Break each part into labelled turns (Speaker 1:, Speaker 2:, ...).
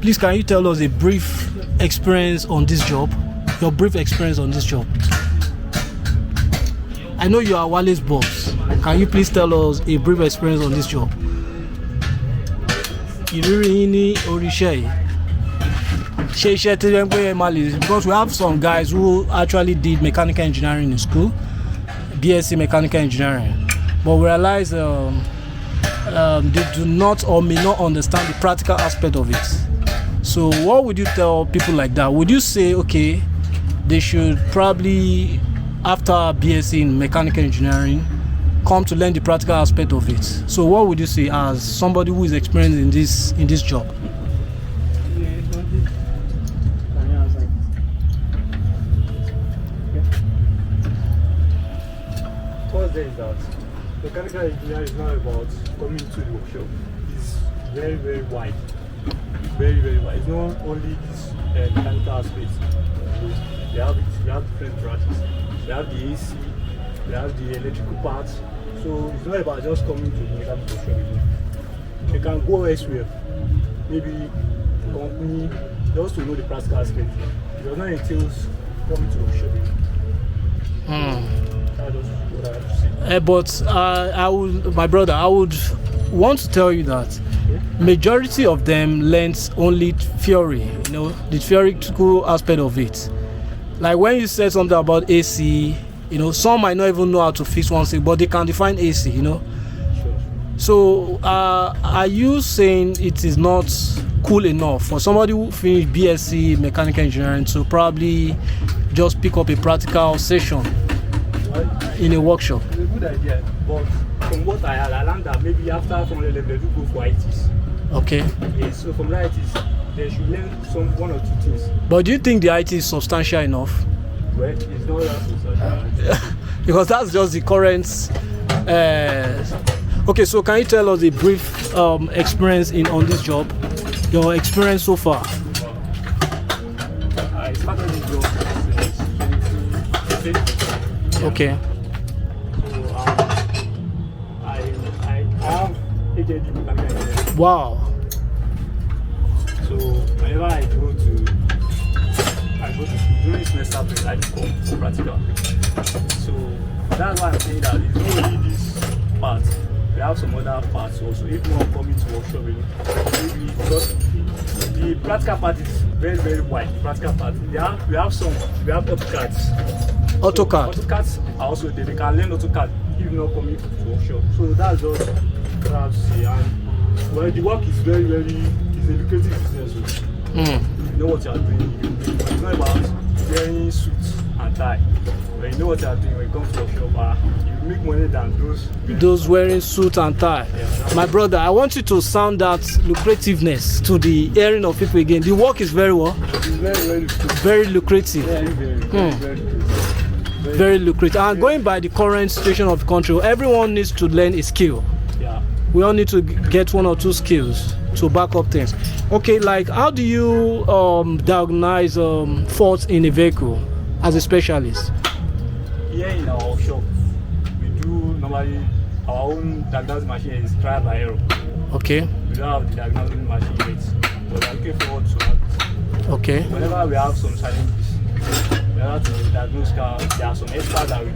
Speaker 1: Please, can you tell us a brief experience on this job? Your brief experience on this job. I know you are Wale's boss. Can you please tell us a brief experience on this job? Because we have some guys who actually did mechanical engineering in school, BSc mechanical engineering, but we realize they do not or may not understand the practical aspect of it. So what would you tell people like that? Would you say, okay, they should probably, after BSc in mechanical engineering, come to learn the practical aspect of it? So what would you say as somebody who is experienced in this job?
Speaker 2: First thing is that mechanical engineering is not about coming to the workshop. It's very, very wide. Very, very wide. It's not only this mechanical aspect. We have different branches. We have the AC, we have the electrical parts. So it's not about just coming to the mechanical workshop. You can go elsewhere. Maybe company, just to know the practical aspect. It does not entail coming to the workshop. That's just what I have to say.
Speaker 1: But my brother, I would want to tell you that majority of them learns only theory, the theoretical aspect of it. Like when you said something about AC, some might not even know how to fix one thing, but they can define AC,
Speaker 2: Sure.
Speaker 1: So are you saying it is not cool enough for somebody who finished BSc mechanical engineering to probably just pick up a practical session in a workshop?
Speaker 2: It's a good idea, but from what I learned that maybe after from the level they do go for ITs.
Speaker 1: Okay.
Speaker 2: Yes, so from the ITs they should learn one or two things.
Speaker 1: But do you think the IT is substantial enough?
Speaker 2: Well, it's not that substantial.
Speaker 1: Because that's just the current. Okay, so can you tell us a brief experience on this job? Your experience so far?
Speaker 2: I started this job since 2015.
Speaker 1: Okay.
Speaker 2: So I have HND mechanical engineering.
Speaker 1: Wow.
Speaker 2: So whenever I go to during semester break, I just come for practical. So that's why I'm saying that it's not only this part. We have some other parts also. If you want to come into workshop, maybe because the practical part is very, very wide. Practical part. We have AutoCADs. AutoCADs are also there. They can learn AutoCAD if not coming to workshop. So that's just what I have to say. And well, the work is very, very. It's a lucrative business. You know what you are doing. It's not about wearing suits and tie. But you know what you are doing when it comes to workshop. You make money than those
Speaker 1: wearing suit and tie. Yeah, my brother, I want you to sound that lucrativeness to the hearing of people again. The work is very well.
Speaker 2: It's very,
Speaker 1: very lucrative.
Speaker 2: Very
Speaker 1: lucrative. And going by the current situation of the country, everyone needs to learn a skill.
Speaker 2: Yeah.
Speaker 1: We all need to get one or two skills to back up things. Okay, like how do you diagnose faults in a vehicle as a specialist?
Speaker 2: Here in our workshop, we do normally our own diagnostic machine is trial by error.
Speaker 1: Okay.
Speaker 2: We don't have the diagnostic machine yet, but we are looking forward to that.
Speaker 1: Okay.
Speaker 2: Whenever we have some challenges, we have to diagnose car. There are some experts that we do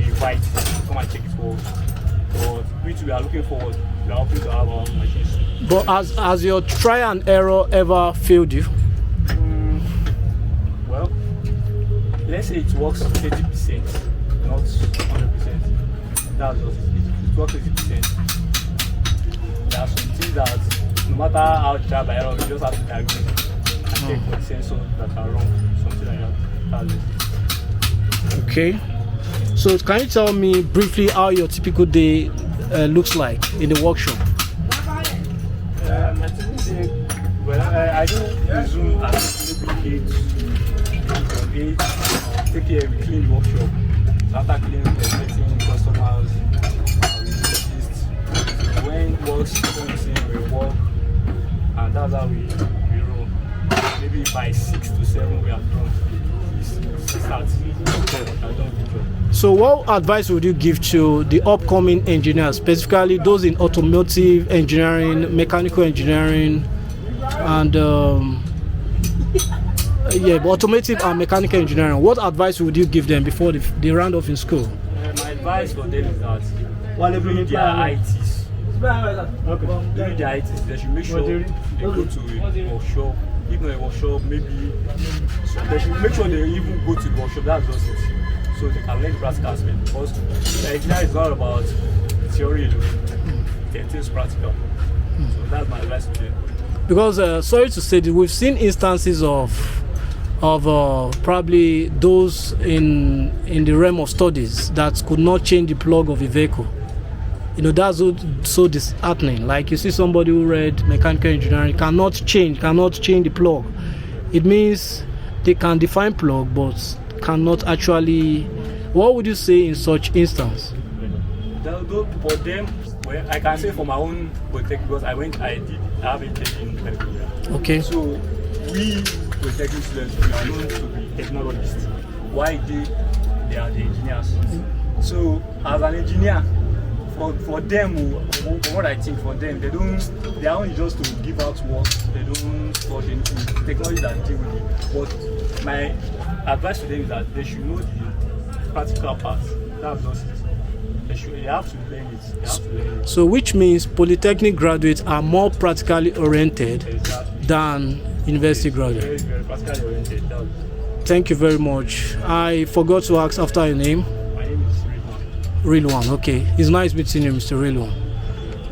Speaker 2: invite to come and check it for us. But which we are looking forward. We are hoping to have our own machines.
Speaker 1: But has your trial and error ever failed you?
Speaker 2: Well, let's say it works 80%, not 100%. That's just it. It works 80%. There are some things that no matter how trial by error, we just have to diagnose and check for the sensors that are wrong, something like that. That's it.
Speaker 1: Okay. So can you tell me briefly how your typical day looks like in the workshop?
Speaker 2: My typical day, well, I do resume at maybe 8. From 8, take care, we clean the workshop. So after cleaning, getting customers, we list. When works comes in, we work, and that's how we roll. Maybe by 6 to 7 we are done. start. I don't picture.
Speaker 1: So what advice would you give to the upcoming engineers, specifically those in automotive engineering, mechanical engineering, and but automotive and mechanical engineering? What advice would you give them before they round off in school?
Speaker 2: My advice for them is that during their ITs, during their ITs, they should make sure they go to a workshop. If not a workshop, maybe they should make sure they even go to the workshop. That's just it. So they can learn practical aspect. Because the engineer is not about theory alone. It is practical. So that's my advice to them.
Speaker 1: Because sorry to say that we've seen instances of probably those in the realm of studies that could not change the plug of a vehicle. You know, that's so disheartening. Like you see somebody who read mechanical engineering cannot change the plug. It means they can define plug but cannot actually. What would you say in such instance?
Speaker 2: For them, well, I can say for my own polytechnic, because I have a tech in medical.
Speaker 1: Okay.
Speaker 2: So we polytechnic students, we are known to be technologists. Why they are the engineers. So as an engineer, for them, what I think for them, they are only just to give out work. They don't touch anything technology that deal with it. But my advice to them is that they should know the practical part. That's just it. They have to learn it.
Speaker 1: So which means polytechnic graduates are more practically oriented than university graduates.
Speaker 2: Very practically oriented.
Speaker 1: Thank you very much. I forgot to ask after your name.
Speaker 2: My name is
Speaker 1: Real One. Okay. It's nice meeting you, Mr. Real One.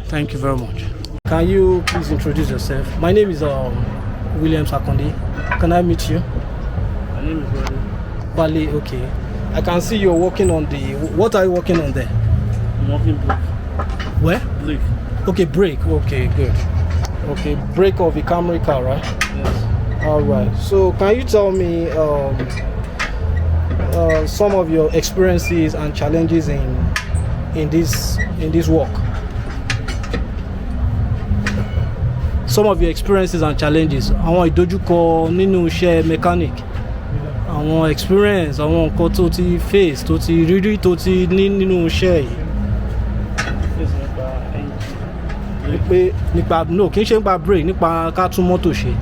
Speaker 1: Thank you very much. Can you please introduce yourself? My name is William Sakondi. Can I meet you?
Speaker 2: My name is
Speaker 1: Wale, okay. I can see you're working on what are you working on there?
Speaker 2: I'm working brake.
Speaker 1: Where?
Speaker 2: Brake.
Speaker 1: Okay, brake. Okay, good. Okay, brake of a Camry car, right?
Speaker 2: Yes.
Speaker 1: All right. So can you tell me some of your experiences and challenges in this work? Some of your experiences and challenges. Àwọn ìdojúkọ nínú iṣẹ́ mechanic. Àwọn experience, àwọn nǹkan tó ti face, tó ti rírí, tó ti ní nínú iṣẹ́ yìí. Nípa no, kì í ṣe nípa brake, nípa ká tún mọ́tò ṣe.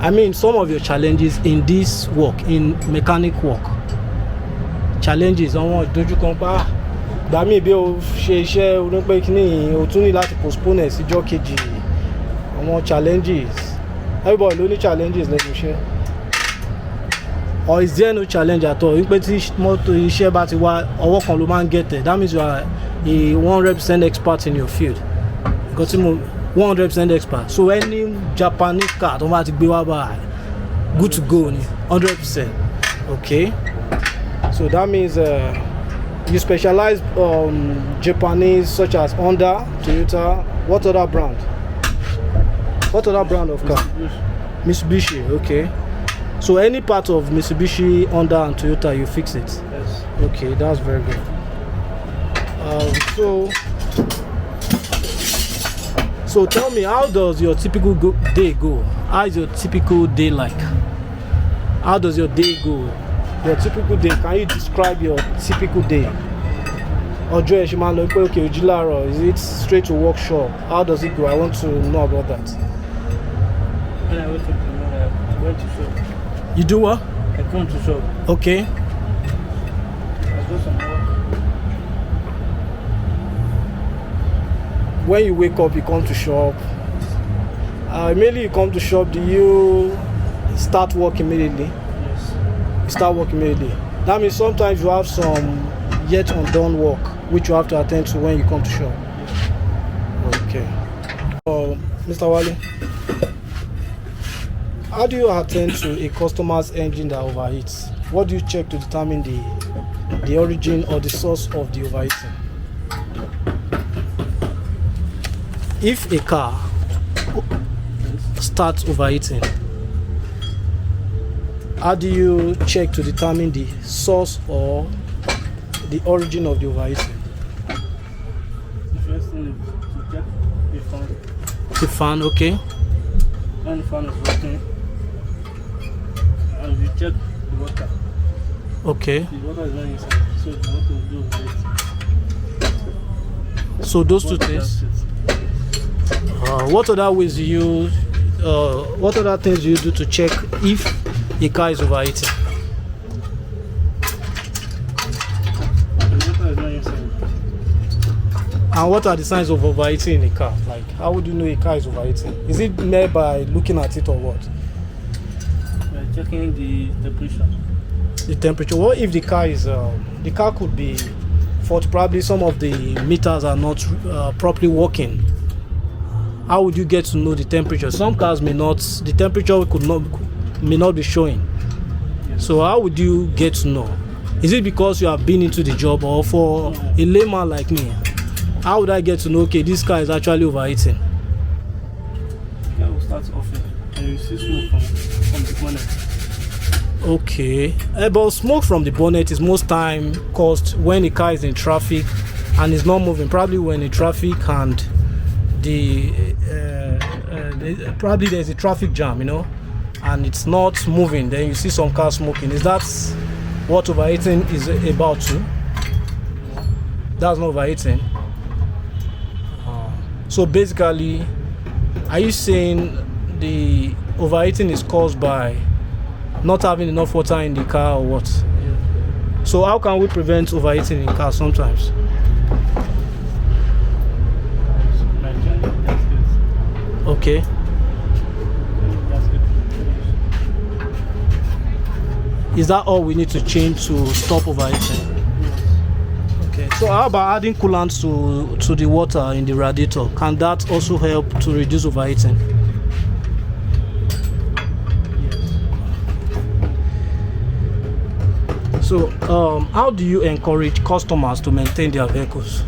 Speaker 1: I mean, some of your challenges in this work, in mechanic work. Challenges, àwọn ìdojúkọ pa gbà mí bí o ṣe iṣẹ́ onípẹ́ kíní o tún ní láti postpone ẹ̀ síjọ́ kejì. Àwọn challenges. Everybody ló ní challenges lẹ́nu iṣẹ́. Or is there no challenge at all? Wípé tí mọ́tò iṣẹ́ bá ti wá ọwọ́ kan ló máa ń get it. That means you are a 100% expert in your field. Nǹkan tí mo 100% expert. So any Japanese car tó bá ti gbé wá bá good to go ni 100%. Okay. So that means you specialize on Japanese such as Honda, Toyota. What other brand? What other brand of car? Mitsubishi. Okay. So any part of Mitsubishi, Honda, and Toyota, you fix it.
Speaker 2: Yes.
Speaker 1: Okay, that's very good. So tell me, how does your typical day go? How is your typical day like? How does your day go? Your typical day. Can you describe your typical day? Ọjọ́ ẹ ṣe máa ń lọ pé okay, ojú láàárọ̀, is it straight to workshop? How does it go? I want to know about that.
Speaker 2: When I went to shop.
Speaker 1: You do what?
Speaker 2: I come to shop.
Speaker 1: Okay.
Speaker 2: I do some work.
Speaker 1: When you wake up, you come to shop. Immediately you come to shop, do you start work immediately?
Speaker 2: Yes.
Speaker 1: You start work immediately. That means sometimes you have some yet undone work which you have to attend to when you come to shop. Okay. Mr. Wale, how do you attend to a customer's engine that overheats? What do you check to determine the origin or the source of the overheating? If a car starts overheating, how do you check to determine the source or the origin of the overheating?
Speaker 2: The first thing is to check the fan.
Speaker 1: The fan, okay.
Speaker 2: When the fan is working, and we check the water.
Speaker 1: Okay.
Speaker 2: The water is not inside, so the water will do it.
Speaker 1: So those two things. What other ways do you? What other things do you do to check if a car is overheating?
Speaker 2: The water is not inside.
Speaker 1: And what are the signs of overheating in a car? Like, how would you know a car is overheating? Is it made by looking at it or what?
Speaker 2: We are checking the temperature.
Speaker 1: The temperature. What if the car is the car could be fault? Probably some of the meters are not properly working. How would you get to know the temperature? Some cars may not. The temperature may not be showing.
Speaker 2: Yes.
Speaker 1: So how would you get to know? Is it because you have been into the job, or for a layman like me? How would I get to know, okay, this car is actually overheating?
Speaker 2: The car will start offing, and you see smoke from the bonnet.
Speaker 1: Okay. But smoke from the bonnet is most time caused when the car is in traffic and is not moving. Probably when in traffic and probably there's a traffic jam, and it's not moving. Then you see some cars smoking. Is that what overheating is about too? That's not overheating. So basically, are you saying the overheating is caused by not having enough water in the car or what?
Speaker 2: Yeah.
Speaker 1: So how can we prevent overheating in cars sometimes? Okay. Is that all we need to change to stop overheating? Okay. So how about adding coolant to the water in the radiator? Can that also help to reduce overheating? So how do you encourage customers to maintain their vehicles?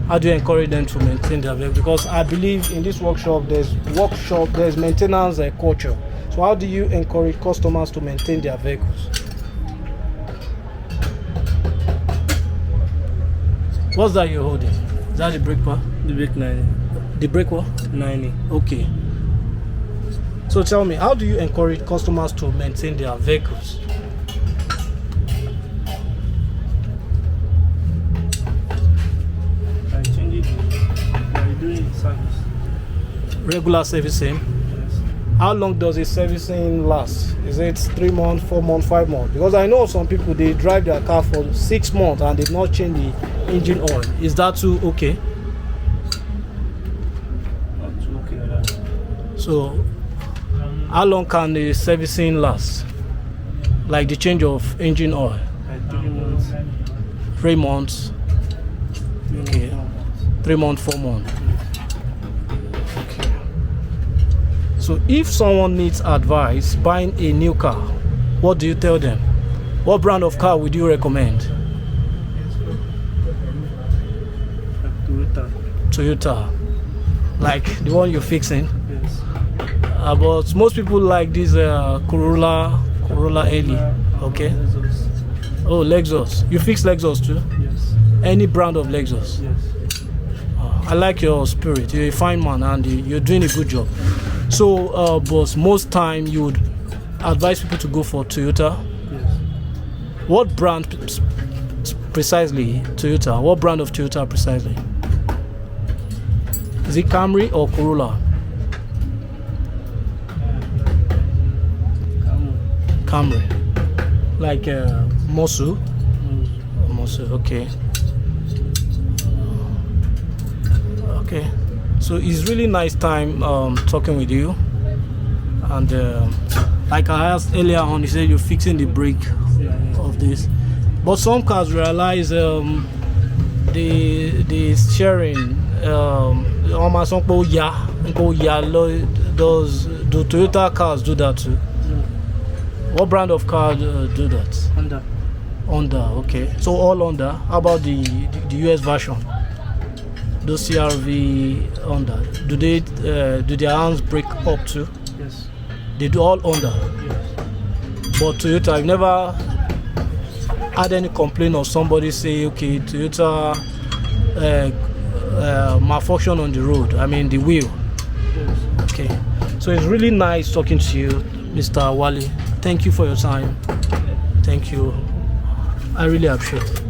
Speaker 1: How do you encourage them to maintain their vehicles? Because I believe in this workshop there's maintenance culture. So how do you encourage customers to maintain their vehicles? What's that you're holding? Is that the brake pad?
Speaker 2: The brake 90.
Speaker 1: The brake what?
Speaker 2: 90.
Speaker 1: Okay. So tell me, how do you encourage customers to maintain their vehicles?
Speaker 2: I change it by doing service.
Speaker 1: Regular servicing.
Speaker 2: Yes.
Speaker 1: How long does a servicing last? Is it 3 months, 4 months, 5 months? Because I know some people, they drive their car for 6 months and they've not changed the engine oil. Is that too okay?
Speaker 2: Not too okay with that.
Speaker 1: So how long can the servicing last? Like the change of engine oil?
Speaker 2: Like 3 months.
Speaker 1: 3 months. Okay. 3 months, 4 months. Okay. So if someone needs advice buying a new car, what do you tell them? What brand of car would you recommend? Toyota. Like the one you're fixing?
Speaker 2: Yes.
Speaker 1: But most people like this Corolla Ellie. Okay.
Speaker 2: Lexus.
Speaker 1: Oh, Lexus. You fix Lexus too?
Speaker 2: Yes.
Speaker 1: Any brand of Lexus?
Speaker 2: Yes.
Speaker 1: I like your spirit. You're a fine man and you're doing a good job. So, boss, most time you would advise people to go for Toyota.
Speaker 2: Yes.
Speaker 1: What brand precisely? Toyota. What brand of Toyota precisely? Is it Camry or Corolla? Camry. Like Mosu. Mosu. Okay. Okay. So it's really nice time talking with you. And like I asked earlier on, you said you're fixing the brake of this. But some cars realize the steering. Do Toyota cars do that too? What brand of car do that? Honda, okay. So all Honda. How about the US version? Those CRV Honda. Do their hands break up too?
Speaker 2: Yes.
Speaker 1: They do all Honda.
Speaker 2: Yes.
Speaker 1: But Toyota, I've never had any complaint of somebody say, okay, Toyota malfunction on the road. I mean the wheel. Okay, so it's really nice talking to you, Mr. Wale. Thank you for your time. Thank you. I really appreciate it.